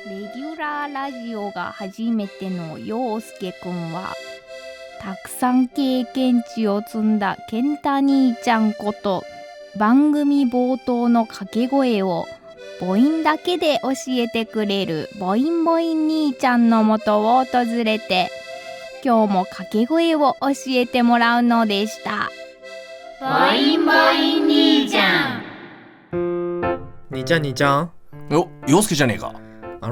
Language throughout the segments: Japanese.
レギュラーラジオが初めての陽介くんは、たくさん経験値を積んだ健太兄ちゃんこと、番組冒頭の掛け声を母音だけで教えてくれる母音母音兄ちゃんのもとを訪れて、今日も掛け声を教えてもらうのでした。母音母音兄ちゃん。兄ちゃん兄ちゃん、陽介じゃねえか。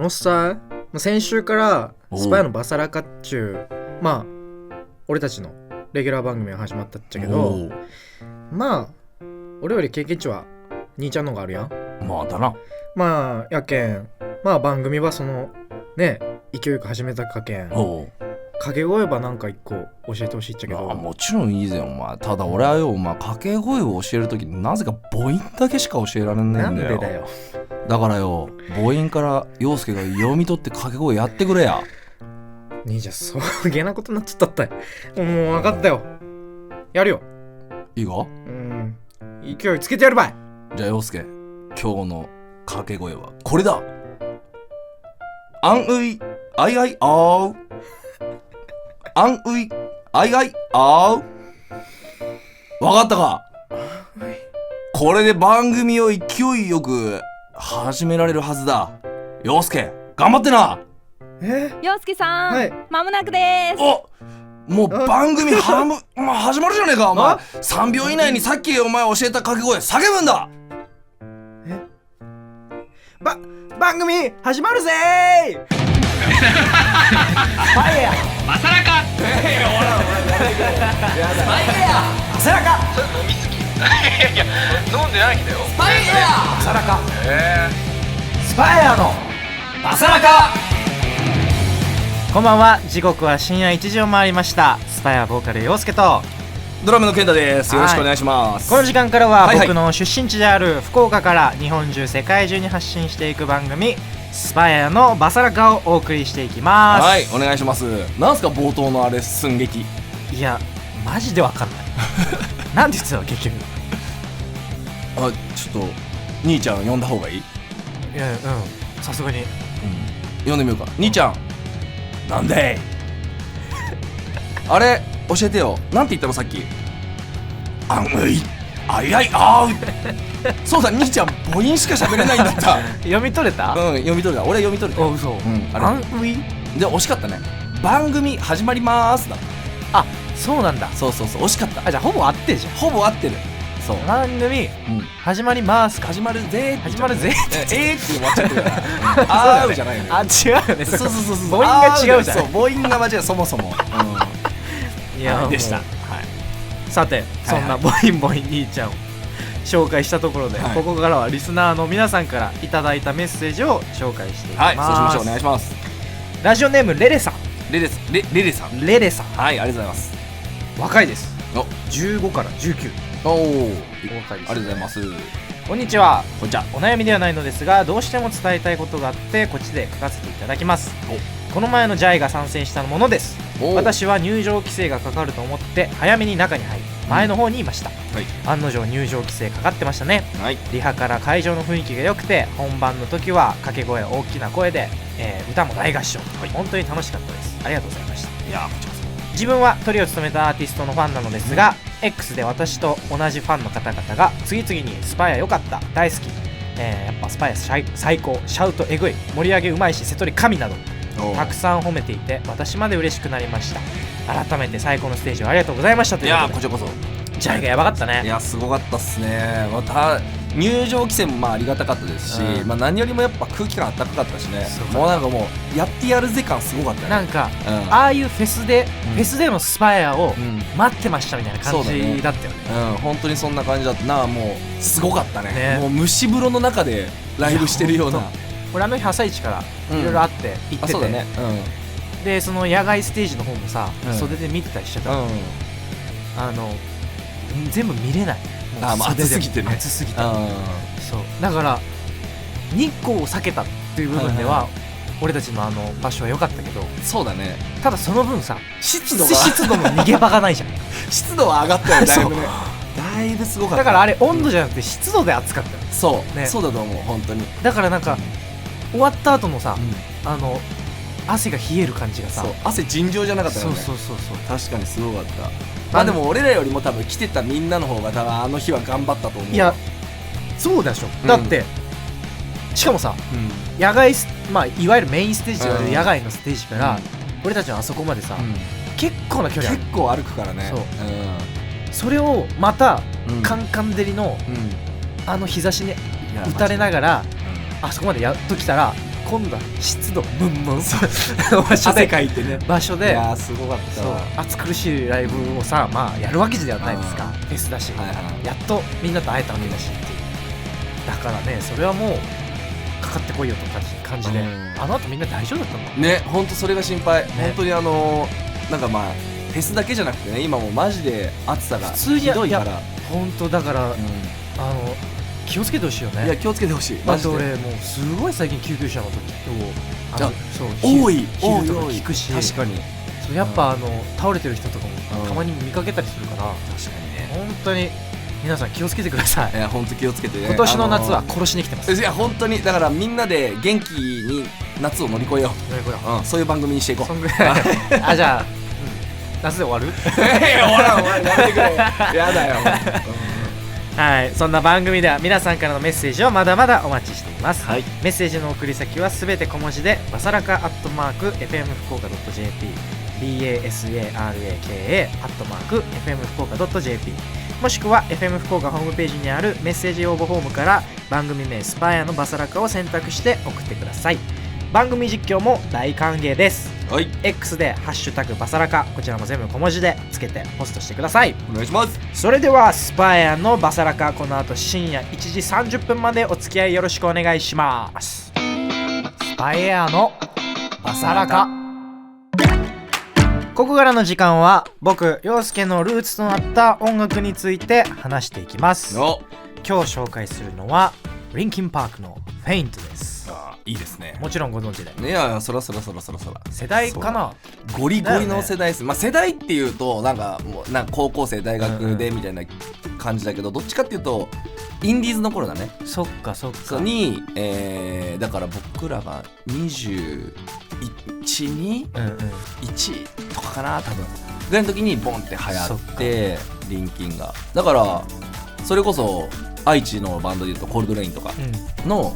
さ、先週からスパイのバサラカっちゅう俺たちのレギュラー番組が始まったっちゃけど、俺より経験値は兄ちゃんのがあるやん。まあだな。やけん番組はそのね勢いよく始めたかけん、掛け声ばなんか一個教えてほしいっちゃけど。もちろんいいぜお前。ただ俺はよ、掛け声を教えるときなぜか母音だけしか教えられねえんだよ。なんでだよ。だからよ、母音から陽介が読み取って掛け声やってくれや。兄ちゃんそうげなことになっちゃったったい。もう分かったよ、やるよ。いいか？勢いつけてやるばい。じゃあ陽介、今日の掛け声はこれだ。あんういあいあいあう。あんういあいあいあう。わかったか？これで番組を勢いよく始められるはずだ。陽介頑張ってな。陽介さん、はい、間もなくです。もう番組始まるじゃねえかお前。3秒以内にさっきお前教えた掛け声叫ぶんだ。番組始まるぜー。スパイやマサラカ。スパイやマサラカ。それ飲みすぎ。いや飲んでないんだよ。スパイやマサラカ。スパイやのマサラカ。こんばんは。時刻は深夜1時を回りました。スパイアボーカル陽介とドラムの健太です。よろしくお願いします。この時間からははいはい僕の出身地である福岡から日本中世界中に発信していく番組スパイアのバサラカをお送りしていきます。はい、お願いします。なんすか冒頭のあれ寸劇。いやマジでわかんないなんて言ってたの結局。ちょっと兄ちゃん呼んだ方がいい？いやさすがに、呼んでみようか。兄ちゃんなんであれ教えてよ。なんて言ったのさっき。あんういあいあいあうそうだ、兄ちゃん母音しか喋れないんだった読み取れた？読み取れた。俺読み取れた。嘘。あれアンウイで惜しかったね。番組始まりまーすだ。あ、そうなんだ。そう惜しかった。じゃあほぼ合ってるじゃん。ほぼ合ってる。そう番組、始まりますか。始まるぜー。始まるぜーって終わっちゃってるからあーうじゃないのよ。あ、違うよね。そう母音が違うじゃん。そう、母音が間違う。そもそもいやでした。はい。さて、そんなボインボイン兄ちゃんを紹介したところで、ここからはリスナーの皆さんからいただいたメッセージを紹介していきます。はい、そうしましょう。お願いします。ラジオネームレレさん。レレさん。レレさん。はい、ありがとうございます。若いです。お、15から19。おー、お若いですね。ありがとうございます。こんにちは。こんにちは。お悩みではないのですが、どうしても伝えたいことがあってこっちで書かせていただきます。この前のジャイが参戦したものです。私は入場規制がかかると思って早めに中に入り前の方にいました、案の定入場規制かかってましたね、リハから会場の雰囲気が良くて本番の時は掛け声大きな声で、歌も大合唱、本当に楽しかったです。ありがとうございました。いや、こちらこそ。自分はトリを務めたアーティストのファンなのですが、X で私と同じファンの方々が次々にスパイア良かった、大好き、やっぱスパイア最高、シャウトエグい、盛り上げうまいし瀬戸り神などたくさん褒めていて私まで嬉しくなりました。改めて最高のステージをありがとうございましたということで。いや、こちらこそ。ジャイがやばかったね。いや、すごかったっすね。また入場規制もありがたかったですし、何よりもやっぱ空気感あったかかったしね。もうなんかもうやってやるぜ感すごかったね。なんか、ああいうフェスでのスパイアを待ってましたみたいな感じだったよね。本当にそんな感じだったな。もうすごかったね。もう蒸し風呂の中でライブしてるような。俺あの日朝一からいろいろあって行ってて、そうだね。でその野外ステージの方もさ、袖で見てたりしてた。全部見れない。もう暑すぎてね。暑すぎて。そうだから日光を避けたっていう部分では俺たちのあの場所は良かったけど、そうだね。ただその分さ、湿度の逃げ場がないじゃん。湿度は上がったよ、だいぶね。だいぶすごかった。だからあれ温度じゃなくて湿度で暑かったよ。そう、そうだと思う。本当に。だからなんか終わった後のさ、うん汗が冷える感じがさ、そう汗尋常じゃなかったからね。そう確かにすごかった。まあでも俺らよりも多分来てたみんなの方が多分あの日は頑張ったと思う。いやそうでしょ、うんだってしかもさうん野外まあいわゆるメインステージと言われうんる野外のステージから、俺たちのあそこまでさ、結構な距離ある。結構歩くからね。そうそれをまたうんカンカン照りのうんあの日差しにいや打たれながらマあそこまでやっと来たら、今度は湿度ムンムン場所汗でかいてね。い場所でやーすごかったそうわ。暑苦しいライブをさ、まあやるわけじゃないですか、うんフェスだし、はいはいやっとみんなと会えたわけだしっていう。だからね、それはもうかかってこいよと感じで、うんあの後みんな大丈夫だったの？ね、ほんとそれが心配、本当になんかまあフェスだけじゃなくてね、今もうマジで暑さが普通にひどいから、本当だから、う気をつけてほしいよん、いやね。気をつけてほしい。だってマジで俺もうすごい最近救急車の時とそう多い昼とか聞くし、確かにそうやっぱ倒れてる人とかもうんたまに見かけたりするから、確かにね。本当に皆さん気をつけてください。いや本当気をつけてね。今年の夏は殺しに来てます。いや本当にだからみんなで元気に夏を乗り越えよう。そういう番組にしていこう。そんぐらいあ、じゃあ、夏で終わる？終わらんやめてくれ。やだよ。はい、そんな番組では皆さんからのメッセージをまだまだお待ちしています、はいメッセージの送り先はすべて小文字でバサラカ@fm 福岡 .jp basaraka @fm 福岡 .jp もしくは FM 福岡ホームページにあるメッセージ応募フォームから番組名スパイアのバサラカを選択して送ってください。番組実況も大歓迎です。はい X でハッシュタグバサラカ、こちらも全部小文字でつけてポストしてください。お願いします。それではスパイアのバサラカ、この後深夜1時30分までお付き合いよろしくお願いします。スパイアのバサラカ、ここからの時間は僕陽介のルーツとなった音楽について話していきます。お今日紹介するのはリンキンパークのフェイントです。いいですね。もちろんご存知で、いやそら世代かな。ゴリゴリの世代です、まあ世代っていうとなんかもうなんか高校生大学でみたいな感じだけど、どっちかっていうとインディーズの頃だね。そっかそっかに、だから僕らが21、2、1とかかな多分ぐらいの時にボンって流行ってリンキンがだからそれこそ愛知のバンドでいうとコールドレインとかの、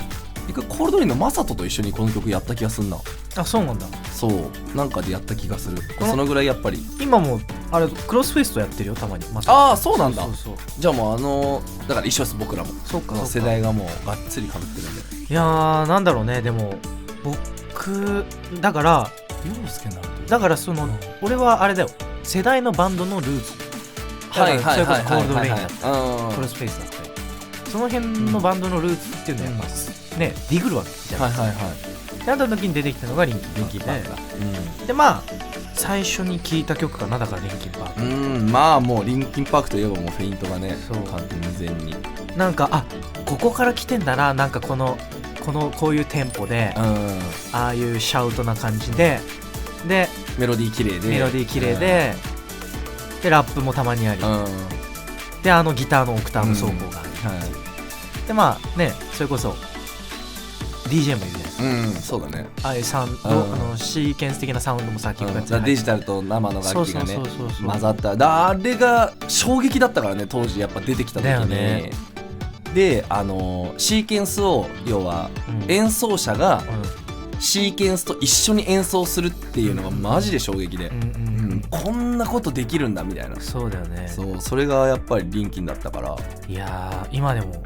コールドレインのマサトと一緒にこの曲やった気がするな。あ、そうなんだ。そうなんかでやった気がする。そのぐらいやっぱり今もあれクロスフェイスとやってるよたまに。ああそうなんだ。そうじゃあもうだから一緒です僕らも。そうか世代がもうがっつり被ってるんで。いやーなんだろうね。でも僕だから陽介なだから俺はあれだよ、世代のバンドのルーツ。はいはいはいはいコールドレインだったクロスフェイスだったり、その辺のバンドのルーツっていうのはやっぱねディグるわけじゃない。はいはいはい。であった時に出てきたのがリンキンパークで、でまあ最初に聴いた曲かな、だからリンキンパーク。まあもうリンキンパークといえばもうフェイントがね、そう完全になんかここから来てんだな、なんかこういうテンポで、ああいうシャウトな感じでメロディー綺麗ででラップもたまにあり、でギターのオクターブ走行があり、でまあねそれこそ DJ もいるじゃないですか。そうだね。ああいうサウンド、シーケンス的なサウンドもさっきのやつデジタルと生の楽器がねそう混ざったあれが衝撃だったからね当時やっぱ出てきた時に、ね、でシーケンスを要は演奏者がシーケンスと一緒に演奏するっていうのがマジで衝撃で、こんなことできるんだみたいな。そうだよね。それがやっぱりリンキンだったから。いや今でも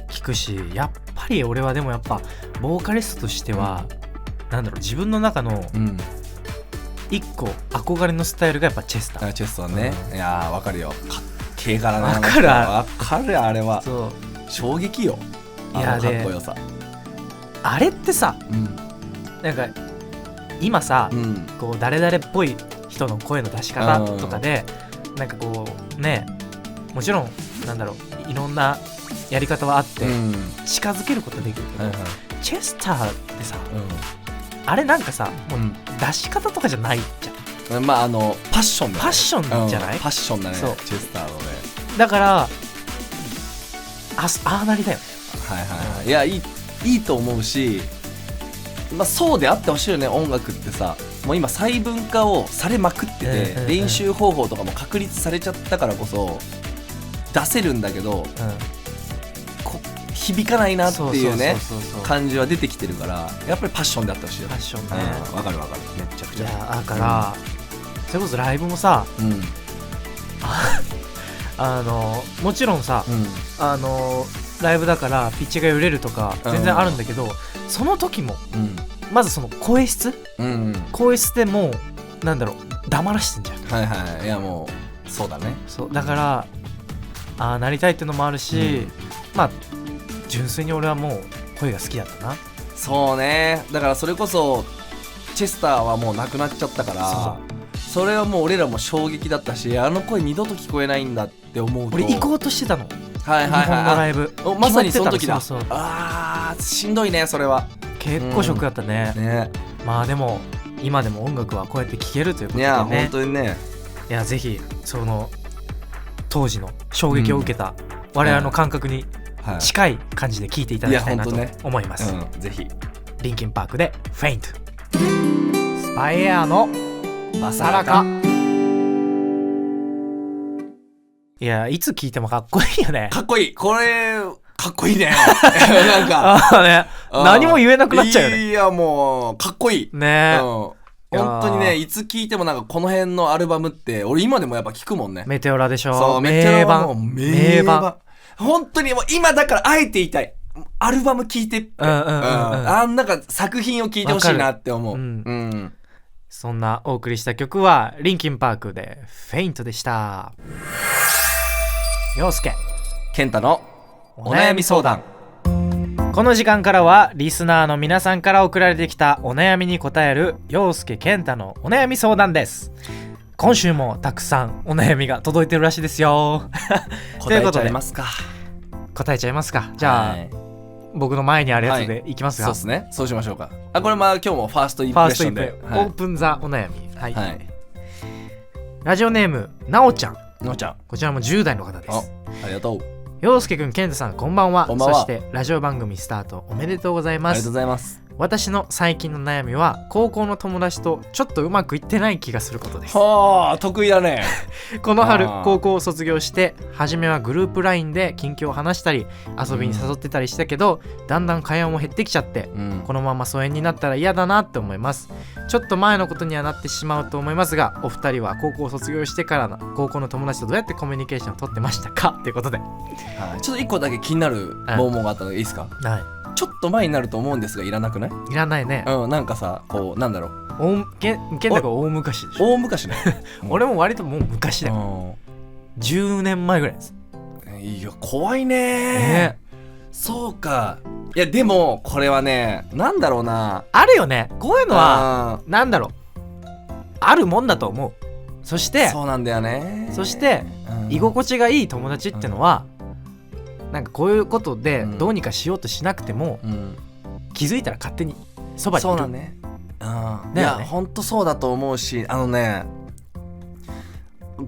聞くし、やっぱり俺はでもやっぱボーカリストとしては、なんだろう、自分の中の一個憧れのスタイルがやっぱチェスター。チェスターね、いやわかるよ。かっけえからね。わかるあれは。そう衝撃よ。かっこよさ。あれってさ、なんか今さ、こう誰々っぽい人の声の出し方とかで、なんかこうね、もちろんなんだろう、いろんなやり方はあって近づけることできるけど、チェスターってさ、あれなんかさ、もう出し方とかじゃないじゃん。まあパッションだね。パッションじゃない？パッションだね。チそうェスターのね。だからああなりだよね。いやいいと思うし、まあ、そうであってほしいよね。音楽ってさ、もう今細分化をされまくってて、練習方法とかも確立されちゃったからこそ出せるんだけど、響かないなっていうね感じは出てきてるから、やっぱりパッションであってほしいよね。パッションね。わかるわかる、めちゃくちゃ。いやだから、それこそライブもさ、もちろんさ、ライブだからピッチが揺れるとか全然あるんだけど、その時も、まずその声質、声質でもうなんだろう、黙らしてんじゃん。はいはい。いやもうそうだね。そうだからなりたいっていうのもあるし、まあ純粋に俺はもう声が好きだったな。そうね。だからそれこそチェスターはもうなくなっちゃったから、それはもう俺らも衝撃だったし、あの声二度と聞こえないんだって思うと、俺行こうとしてたの。はいはいはい、日本のライブまさにその時だ。そうしんどいねそれは。結構ショックだったね。ね。まあでも今でも音楽はこうやって聴けるということでね。いや本当にね。いやぜひその当時の衝撃を受けた我々の感覚に近い感じで聴いていただきたいなと思います。ぜひ。リンキンパークでフェイント。スパイエアのバサラカ。いやいつ聴いてもかっこいいよね。かっこいい。これかっこいいね。なんかね、何も言えなくなっちゃうよね。いやもうかっこいいね。本当にね、いつ聴いてもなんかこの辺のアルバムって俺今でもやっぱ聴くもんね。メテオラでしょ。そう、メテオラはもう名盤。本当にもう今だからあえて言いたい、アルバム聴いてって、なんか作品を聴いてほしいなって思う。そんなお送りした曲はリンキンパークでフェイントでした。陽介健太のお悩み相談。この時間からはリスナーの皆さんから送られてきたお悩みに答える陽介健太のお悩み相談です。今週もたくさんお悩みが届いてるらしいですよ。答えちゃいますか。答えちゃいますか。じゃあ、僕の前にあるやつでいきますが、そうですね。そうしましょうか。これまあ今日もファーストインプレッションでオープンザお悩み。はい。ラジオネームなおちゃん。なおちゃん。こちらも10代の方です。ありがとう。陽介くん、健太さん、こんばんは。こんばんは。そしてラジオ番組スタートおめでとうございます。ありがとうございます。私の最近の悩みは高校の友達とちょっとうまくいってない気がすることです。はあ、得意だね。この春高校を卒業して初めはグループ LINE で近況を話したり遊びに誘ってたりしたけど、だんだん会話も減ってきちゃって、このまま疎遠になったら嫌だなって思います。ちょっと前のことにはなってしまうと思いますが、お二人は高校を卒業してからの高校の友達とどうやってコミュニケーションを取ってましたかということで、ちょっと一個だけ気になる問題があったのでいいですか。ちょっと前になると思うんですが、いらなくない？いらないね。なんかさ、こうなんだろう、健太が大昔でしょ。大昔ね。俺も割ともう昔だよ。10年前ぐらいです。いや怖いね。そうか。いやでもこれはね、なんだろうな、あるよね、こういうのは。なんだろう、あるもんだと思う。そしてそうなんだよね。そして居心地がいい友達ってのは、なんかこういうことでどうにかしようとしなくても、気づいたら勝手にそばにいる。そうだね。いやほんとそうだと思うし、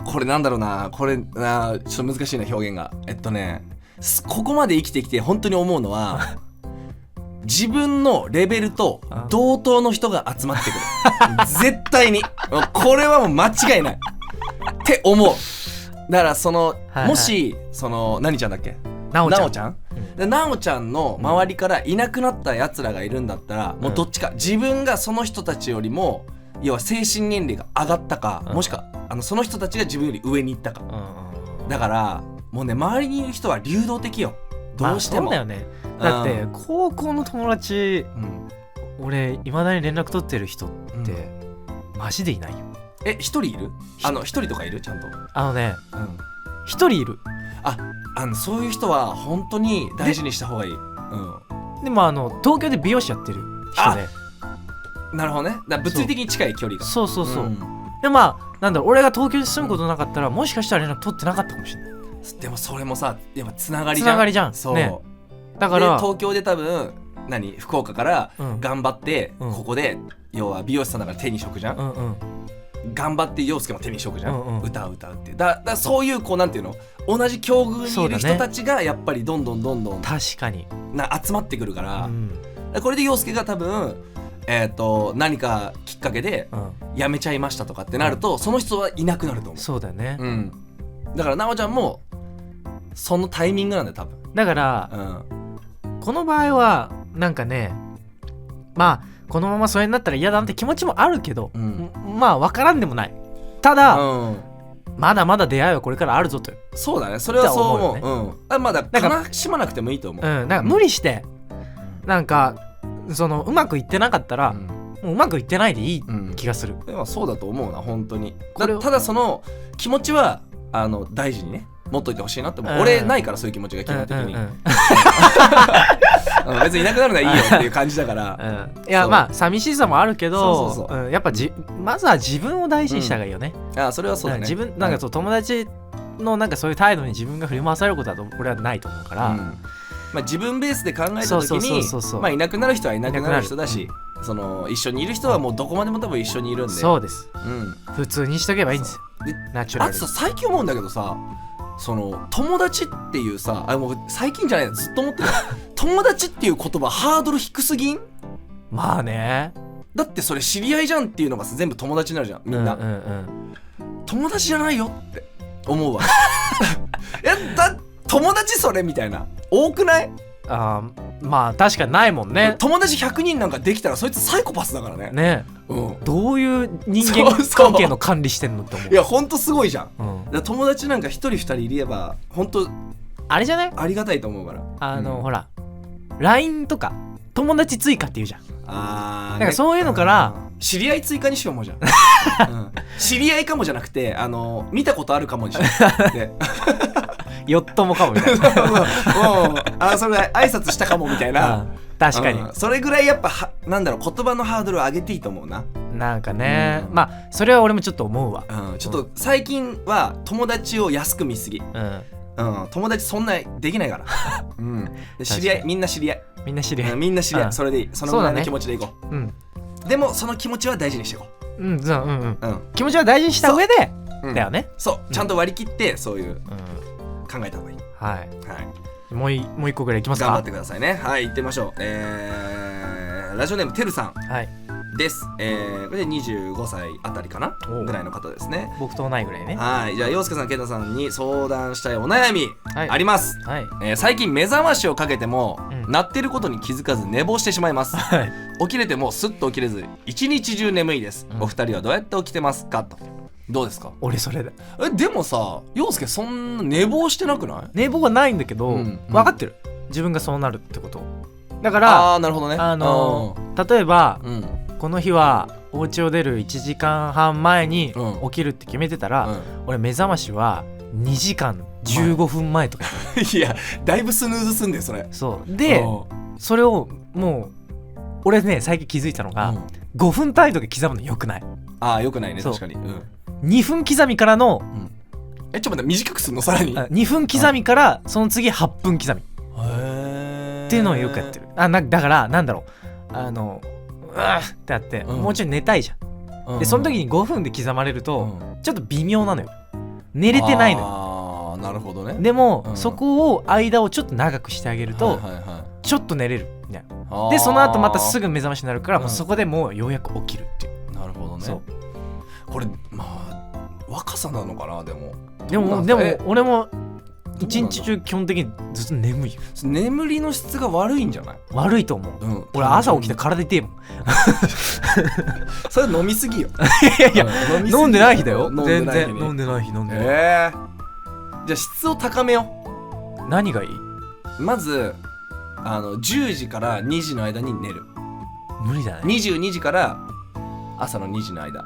これなんだろうな、これちょっと難しいな表現が。ここまで生きてきて本当に思うのは自分のレベルと同等の人が集まってくる。絶対にこれはもう間違いないって思う。だからその、もしその何ちゃんだっけ、なおちゃん、なおちゃんの周りからいなくなったやつらがいるんだったら、もうどっちか、自分がその人たちよりも要は精神年齢が上がったか、もしくはその人たちが自分より上に行ったか。だからもうね、周りにいる人は流動的よ、どうしても。そうだよね。だって高校の友達、俺いまだに連絡取ってる人ってマジでいないよ。一人いる？一人とかいる？ちゃんと一人いる。そういう人は本当に大事にした方がいい。でも東京で美容師やってる人で。なるほどね。だから物理的に近い距離が。そう。でなんだろう、俺が東京に住むことなかったら、もしかしたら連絡取ってなかったかもしれない。でもそれもさ、やっぱつながりじゃん。そう、ね、だから東京で多分福岡から頑張って、ここで要は美容師さんだから手に職じゃん。頑張って陽介も手に職じゃん。歌うってだそういうこうなんていうの、同じ境遇にいる人たちがやっぱりどんどん確かに集まってくるから、これで陽介が多分何かきっかけでうん辞めちゃいましたとかってなると、その人はいなくなると思そうだよね、う。うんだからなおちゃんもそのタイミングなんだよ多分。だからこの場合はなんかね、まあこのままそれになったら嫌だなって気持ちもあるけど、まあ分からんでもない。ただ、まだまだ出会いはこれからあるぞという。そうだね、それはそう思う。って思まだなんか悲しまなくてもいいと思う。なんか無理してなんかそのうまくいってなかったら、もううまくいってないでいい気がする。でもそうだと思うな本当に。これをただその気持ちは大事にね持っといてほしいなって思う。俺ないからそういう気持ちが基本的に。別にいなくなるのはいいよっていう感じだから。いやまあ寂しさもあるけど、そうやっぱまずは自分を大事にした方がいいよね。それはそうだね。自分なんかそう友達のなんかそういう態度に自分が振り回されることは俺はないと思うから、まあ自分ベースで考えた時に、まあいなくなる人はいなくなる人だし、その一緒にいる人はもうどこまでも多分一緒にいるんで。そうです。普通にしとけばいいんですよ。ナチュラルに。あとさ最近思うんだけどさ、その友達っていうさ、もう最近じゃないずっと思ってる友達っていう言葉ハードル低すぎん？まあね。だってそれ知り合いじゃんっていうのが全部友達になるじゃんみんな。友達じゃないよって思うわ友達それみたいな多くない？まあ確かにないもんね。友達100人なんかできたらそいつサイコパスだからね。ね、どういう人間関係の管理してんのって思う。いやほんとすごいじゃん。友達なんか1人2人いればほんとあれじゃない？ありがたいと思うから。ほら LINE とか友達追加っていうじゃん。なんかそういうのから知り合い追加にしようもじゃん、知り合いかもじゃなくて見たことあるかもじゃんよっともかもみたいなそれ挨拶したかもみたいな。確かに、それぐらいやっぱなんだろう言葉のハードルを上げていいと思うな。なんかね、まあそれは俺もちょっと思うわ。ちょっと最近は友達を安く見すぎ。友達そんなできないから知り合いみんな知り合いみんな知り合いそれでいい。そのぐらいの気持ちでいこう。でもその気持ちは大事にしていこう。気持ちは大事にした上でだよね。そうちゃんと割り切ってそういう考えた方がいい。もう一個ぐらいいきますか。頑張ってくださいね。はい行ってみましょう。ラジオネームてるさんです。これで25歳あたりかなぐらいの方ですね。僕と同いぐらいね。じゃあ陽介さん健太さんに相談したいお悩みあります。最近目覚ましをかけても鳴ってることに気づかず寝坊してしまいます。起きれてもスッと起きれず一日中眠いです。お二人はどうやって起きてますかと。どうですか？俺それだ。でもさ陽介そんな寝坊してなくない？寝坊はないんだけど分かってる自分がそうなるってこと。だからなるほどね。例えばこの日はお家を出る1時間半前に起きるって決めてたら、俺目覚ましは2時間15分前とかいやだいぶスヌーズすんだよそれ。そうでそれをもう俺ね最近気づいたのが、5分単位とか刻むのよくない。よくないね確かに。2分刻みからの、ちょっと待って短くすんのさらに2分刻みからその次8分刻みっていうのをよくやってる。だからなんだろうってあって、もうちょい寝たいじゃん。でその時に5分で刻まれると、ちょっと微妙なのよ。寝れてないのよ。なるほどね。でも、そこを間をちょっと長くしてあげると、ちょっと寝れるみたいな。でその後またすぐ目覚ましになるから、もうそこでもうようやく起きるっていう。なるほどね。これまあ若さなのかな。でも俺も一日中基本的にずっと眠いよ。眠りの質が悪いんじゃない？悪いと思う。俺朝起きて体痛いもん。それ飲みすぎよ。いや飲んでない日だよ。全然飲んでない日。じゃあ質を高めよう。何がいい？まず10時から2時の間に寝る。無理だね。22時から朝の2時の間。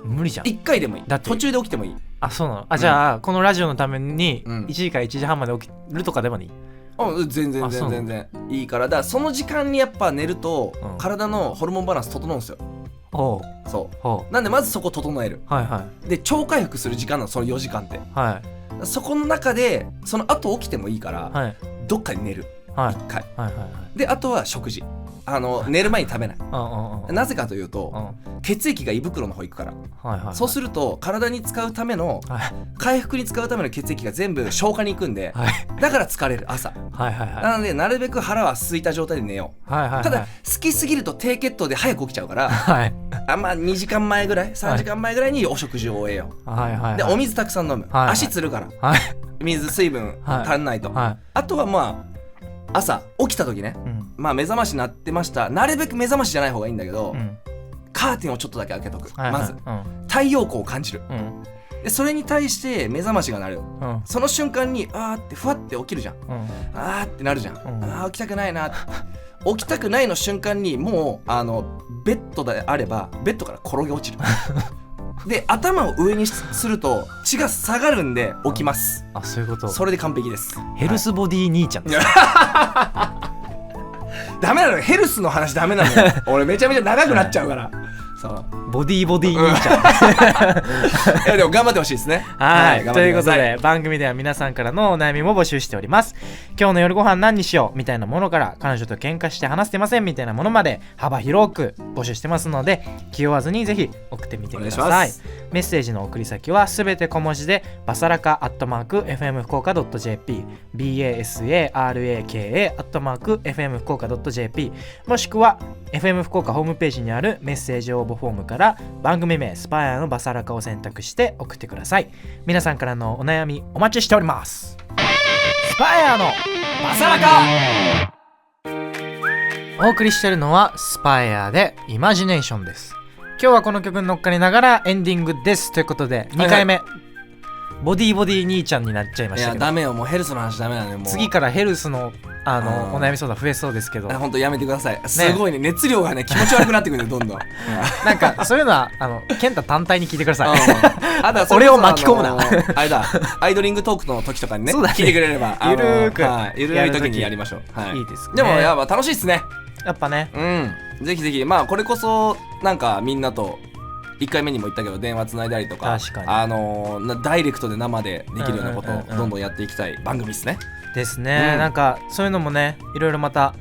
無理じゃん。1回でもいい。途中で起きてもいい。そうなの。じゃあこのラジオのために1時から1時半まで起きるとかでもいい？全然いいから。だからその時間にやっぱ寝ると体のホルモンバランス整うんですよ。そうなんでまずそこ整える。で超回復する時間なのその4時間って。そこの中でその後起きてもいいからどっかに寝る1回で、あとは食事寝る前に食べない。うんなぜかというと、うん血液が胃袋の方行くから、はいはいはい、そうすると体に使うためのはい回復に使うための血液が全部消化に行くんで、はいだから疲れる朝。はいはいはいなのでなるべく腹は空いた状態で寝よう。はいはいはいただ好きすぎると低血糖で早く起きちゃうからはいまあ2時間前ぐらい3時間前ぐらいにお食事を終えよう。はいはいでお水たくさん飲む、はい足つるからはい水分足んないと、はあとはまあ朝起きた時ね、いうんまあ目覚まし鳴ってました。なるべく目覚ましじゃない方がいいんだけど、うんカーテンをちょっとだけ開けとく、はいはいまずうん太陽光を感じる。うんでそれに対して目覚ましが鳴る。うんその瞬間にあーってふわって起きるじゃん。うんあーってなるじゃん、うんあー起きたくないなって起きたくないの瞬間にもうベッドであればベッドから転げ落ちるで頭を上にすると血が下がるんで起きます。あそういうこと。それで完璧です。ヘルスボディ兄ちゃんです、ダメなのよ、ヘルスの話ダメなのよ俺めちゃめちゃ長くなっちゃうからそうボディ兄ちゃんいやでも頑張ってほしいですね。はい、頑ということ張ってください。で番組では皆さんからのお悩みも募集しております。今日の夜ご飯何にしようみたいなものから、彼女と喧嘩して話してませんみたいなものまで幅広く募集してますので、気負わずにぜひ送ってみてくだおさい。願いします。メッセージの送り先はすべて小文字でバサラカ@fm 福岡 .jp basaraka @fm 福岡 .jp もしくは FM 福岡ホームページにあるメッセージ応募フォームから番組名スパイアのバサラカを選択して送ってください。皆さんからのお悩みお待ちしております。スパイアのバサラカお送りしているのはスパイアでイマジネーションです。今日はこの曲に乗っかりながらエンディングですということで2回目、ボディ兄ちゃんになっちゃいまいしたけど、やダメよ、もうヘルスの話ダメなのよ。もう次からヘルスのお悩み相談増えそうですけど、本当やめてください。すごいね、熱量がね気持ち悪くなってくるねどんどんなんかそういうのは健太単体に聞いてください。あとは俺を巻き込むなあれだアイドリングトークの時とかにねそうだね聞いてくれればゆるーくゆるい時にやりましょう。はいいいですね。でもやっぱ楽しいっすね。やっぱね、ぜひぜひ、まあこれこそなんかみんなと1回目にも言ったけど電話つないだりとか、確かにダイレクトで生でできるようなことをうんうんうんうんどんどんやっていきたい番組ですね。ですね、うんなんかそういうのもね、いろいろまた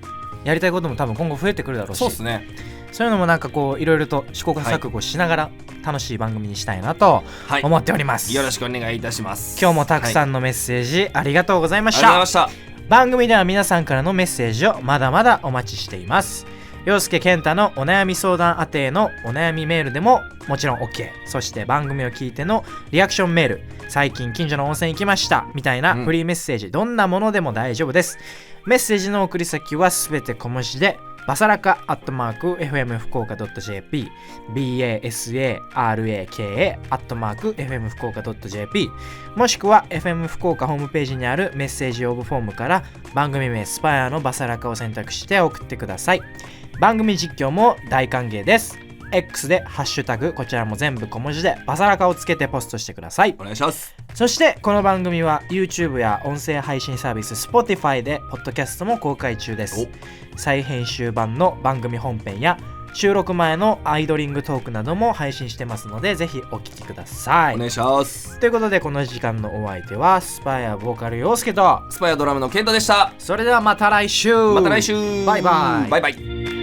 やりたいことも多分今後増えてくるだろうし、そうっすね。そういうのもなんかこういろいろと試行錯誤しながら楽しい番組にしたいなとはい、思っております。よろしくお願いいたします。今日もたくさはいんのメッセージありがとうございまありがとうした。ございました。番組では皆さんからのメッセージをまだまだお待ちしています。陽介健太のお悩み相談宛てのお悩みメールでももちろん OK。 そして番組を聞いてのリアクションメール、最近近所の温泉行きましたみたいなフリーメッセージ、どんなものでも大丈夫です。メッセージの送り先はすべて小文字でバサラカ@fm 福岡 .jp basaraka @fm 福岡 .jp もしくは FM 福岡ホームページにあるメッセージ応募フォームから番組名スパイアのバサラカを選択して送ってください。番組実況も大歓迎です。 X でハッシュタグ、こちらも全部小文字でバサラカをつけてポストしてください。お願いします。そしてこの番組は YouTube や音声配信サービス Spotify でポッドキャストも公開中です。再編集版の番組本編や収録前のアイドリングトークなども配信してますので、ぜひお聞きください。お願いします。ということでこの時間のお相手はスパイアボーカル陽介と、スパイアドラムのケントでした。それではまた来週。また来週。バイバイバイバイ。